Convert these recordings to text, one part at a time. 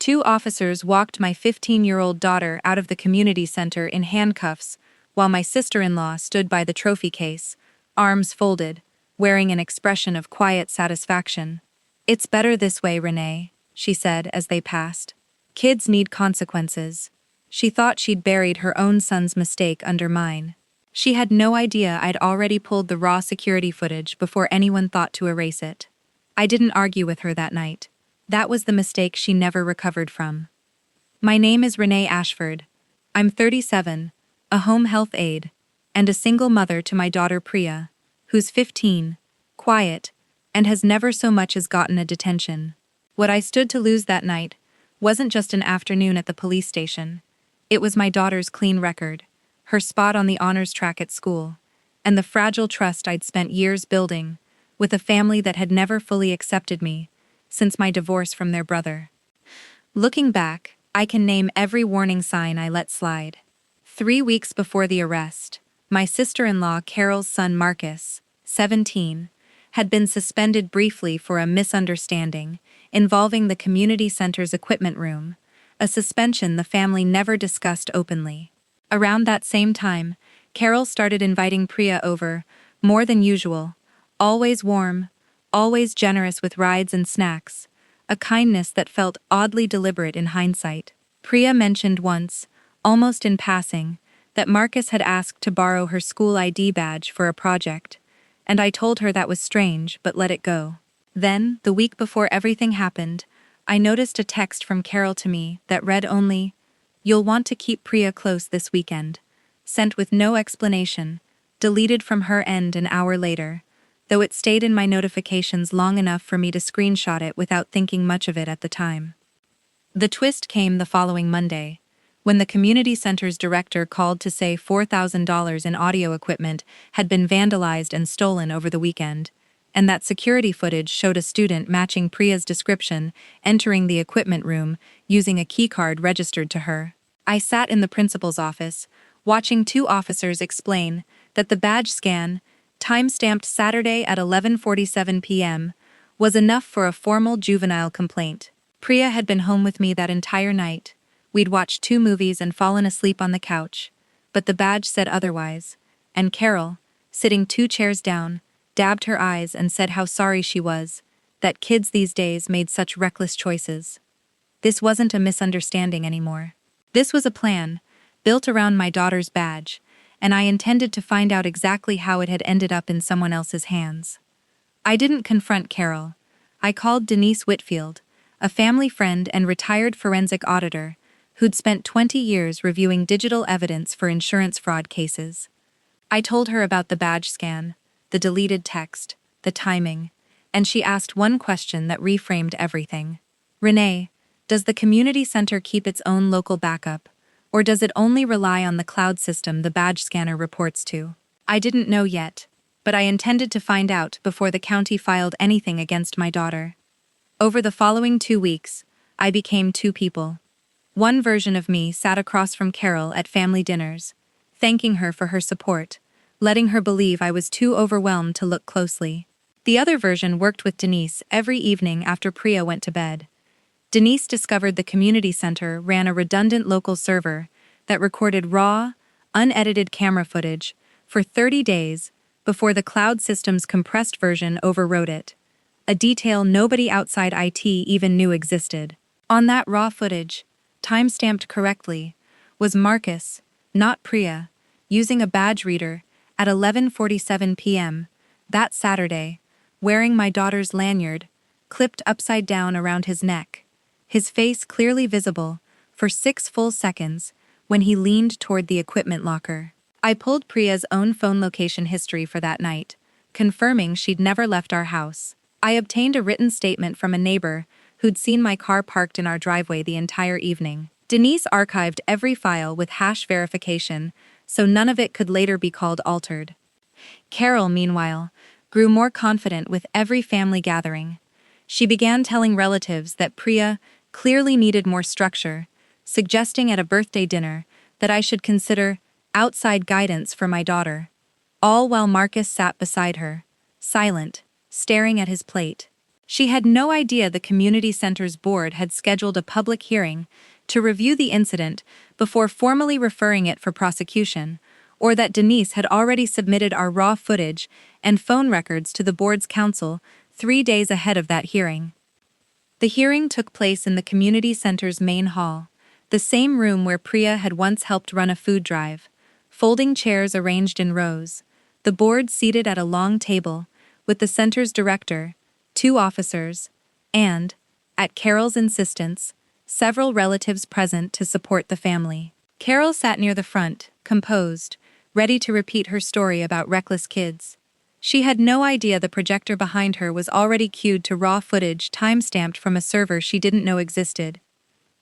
2 officers walked my 15-year-old daughter out of the community center in handcuffs, while my sister-in-law stood by the trophy case, arms folded, wearing an expression of quiet satisfaction. "It's better this way, Renee," she said as they passed. "Kids need consequences." She thought she'd buried her own son's mistake under mine. She had no idea I'd already pulled the raw security footage before anyone thought to erase it. I didn't argue with her that night. That was the mistake she never recovered from. My name is Renee Ashford. I'm 37, a home health aide, and a single mother to my daughter Priya, who's 15, quiet, and has never so much as gotten a detention. What I stood to lose that night wasn't just an afternoon at the police station. It was my daughter's clean record, her spot on the honors track at school, and the fragile trust I'd spent years building with a family that had never fully accepted me since my divorce from their brother. Looking back, I can name every warning sign I let slide. 3 weeks before the arrest, my sister-in-law Carol's son Marcus, 17, had been suspended briefly for a misunderstanding involving the community center's equipment room, a suspension the family never discussed openly. Around that same time, Carol started inviting Priya over, more than usual, always warm, always generous with rides and snacks, a kindness that felt oddly deliberate in hindsight. Priya mentioned once, almost in passing, that Marcus had asked to borrow her school ID badge for a project, and I told her that was strange but let it go. Then, the week before everything happened, I noticed a text from Carol to me that read only, "You'll want to keep Priya close this weekend," sent with no explanation, deleted from her end an hour later, though it stayed in my notifications long enough for me to screenshot it without thinking much of it at the time. The twist came the following Monday, when the community center's director called to say $4,000 in audio equipment had been vandalized and stolen over the weekend, and that security footage showed a student matching Priya's description entering the equipment room using a keycard registered to her. I sat in the principal's office, watching 2 officers explain that the badge scan, time-stamped Saturday at 11:47 p.m., was enough for a formal juvenile complaint. Priya had been home with me that entire night. We'd watched 2 movies and fallen asleep on the couch, but the badge said otherwise, and Carol, sitting 2 chairs down, dabbed her eyes and said how sorry she was, that kids these days made such reckless choices. This wasn't a misunderstanding anymore. This was a plan, built around my daughter's badge, and I intended to find out exactly how it had ended up in someone else's hands. I didn't confront Carol. I called Denise Whitfield, a family friend and retired forensic auditor who'd spent 20 years reviewing digital evidence for insurance fraud cases. I told her about the badge scan, the deleted text, the timing, and she asked one question that reframed everything. "Renee, does the community center keep its own local backup, or does it only rely on the cloud system the badge scanner reports to?" I didn't know yet, but I intended to find out before the county filed anything against my daughter. Over the following 2 weeks, I became 2 people. One version of me sat across from Carol at family dinners, thanking her for her support, letting her believe I was too overwhelmed to look closely. The other version worked with Denise every evening after Priya went to bed. Denise discovered the community center ran a redundant local server that recorded raw, unedited camera footage for 30 days before the cloud system's compressed version overrode it, a detail nobody outside IT even knew existed. On that raw footage, time-stamped correctly, was Marcus, not Priya, using a badge reader at 11:47 p.m. that Saturday, wearing my daughter's lanyard, clipped upside down around his neck, his face clearly visible for 6 full seconds when he leaned toward the equipment locker. I pulled Priya's own phone location history for that night, confirming she'd never left our house. I obtained a written statement from a neighbor who'd seen my car parked in our driveway the entire evening. Denise archived every file with hash verification, so none of it could later be called altered. Carol, meanwhile, grew more confident with every family gathering. She began telling relatives that Priya clearly needed more structure, suggesting at a birthday dinner that I should consider outside guidance for my daughter, all while Marcus sat beside her, silent, staring at his plate. She had no idea the community center's board had scheduled a public hearing to review the incident before formally referring it for prosecution, or that Denise had already submitted our raw footage and phone records to the board's counsel 3 days ahead of that hearing. The hearing took place in the community center's main hall, the same room where Priya had once helped run a food drive. Folding chairs arranged in rows, the board seated at a long table, with the center's director, 2 officers, and, at Carol's insistence, several relatives present to support the family. Carol sat near the front, composed, ready to repeat her story about reckless kids. She had no idea the projector behind her was already cued to raw footage time-stamped from a server she didn't know existed.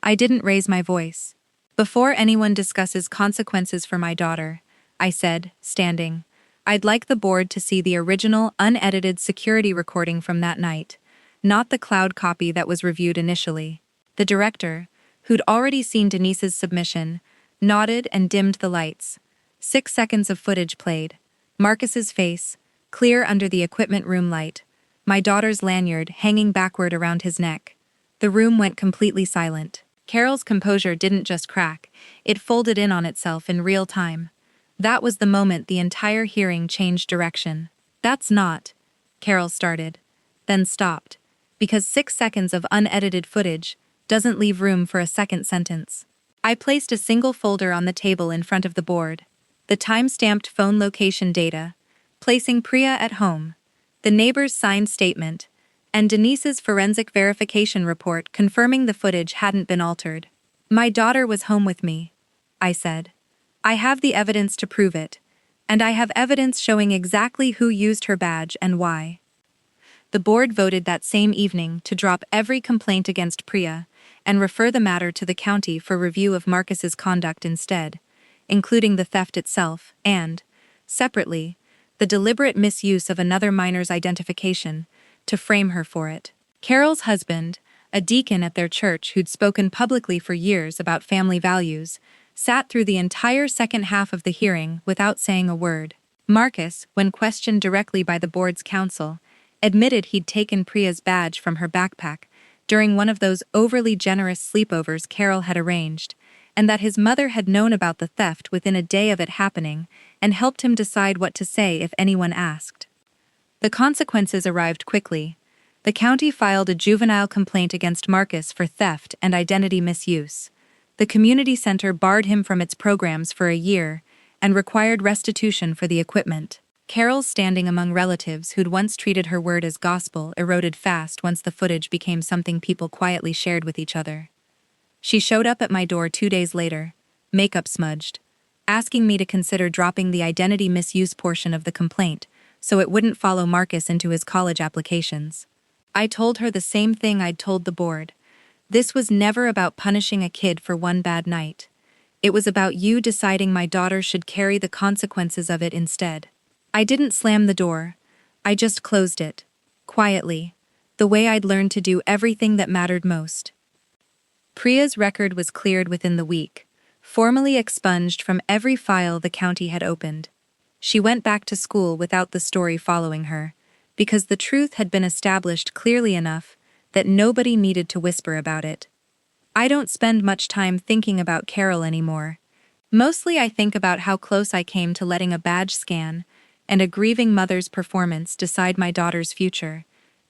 I didn't raise my voice. "Before anyone discusses consequences for my daughter," I said, standing, "I'd like the board to see the original, unedited security recording from that night, not the cloud copy that was reviewed initially." The director, who'd already seen Denise's submission, nodded and dimmed the lights. 6 seconds of footage played. Marcus's face, clear under the equipment room light, my daughter's lanyard hanging backward around his neck. The room went completely silent. Carol's composure didn't just crack, it folded in on itself in real time. That was the moment the entire hearing changed direction. "That's not," Carol started, then stopped, because 6 seconds of unedited footage doesn't leave room for a second sentence. I placed a single folder on the table in front of the board, the time-stamped phone location data, placing Priya at home, the neighbor's signed statement, and Denise's forensic verification report confirming the footage hadn't been altered. "My daughter was home with me," I said. "I have the evidence to prove it, and I have evidence showing exactly who used her badge and why." The board voted that same evening to drop every complaint against Priya and refer the matter to the county for review of Marcus's conduct instead, including the theft itself and, separately, the deliberate misuse of another minor's identification to frame her for it. Carol's husband, a deacon at their church who'd spoken publicly for years about family values, sat through the entire second half of the hearing without saying a word. Marcus, when questioned directly by the board's counsel, admitted he'd taken Priya's badge from her backpack during one of those overly generous sleepovers Carol had arranged, and that his mother had known about the theft within a day of it happening and helped him decide what to say if anyone asked. The consequences arrived quickly. The county filed a juvenile complaint against Marcus for theft and identity misuse. The community center barred him from its programs for a year and required restitution for the equipment. Carol's standing among relatives who'd once treated her word as gospel eroded fast once the footage became something people quietly shared with each other. She showed up at my door 2 days later, makeup smudged, asking me to consider dropping the identity misuse portion of the complaint so it wouldn't follow Marcus into his college applications. I told her the same thing I'd told the board. This was never about punishing a kid for one bad night. It was about you deciding my daughter should carry the consequences of it instead. I didn't slam the door. I just closed it, quietly, the way I'd learned to do everything that mattered most. Priya's record was cleared within the week, formally expunged from every file the county had opened. She went back to school without the story following her, because the truth had been established clearly enough that nobody needed to whisper about it. I don't spend much time thinking about Carol anymore. Mostly I think about how close I came to letting a badge scan and a grieving mother's performance decide my daughter's future,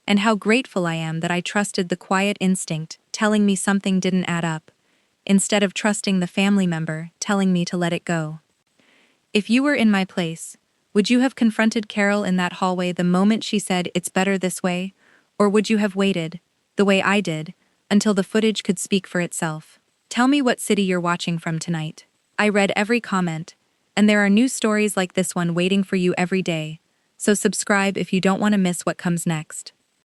and how grateful I am that I trusted the quiet instinct telling me something didn't add up, instead of trusting the family member telling me to let it go. If you were in my place, would you have confronted Carol in that hallway the moment she said it's better this way, or would you have waited, the way I did, until the footage could speak for itself? Tell me what city you're watching from tonight. I read every comment, and there are new stories like this one waiting for you every day, so subscribe if you don't want to miss what comes next.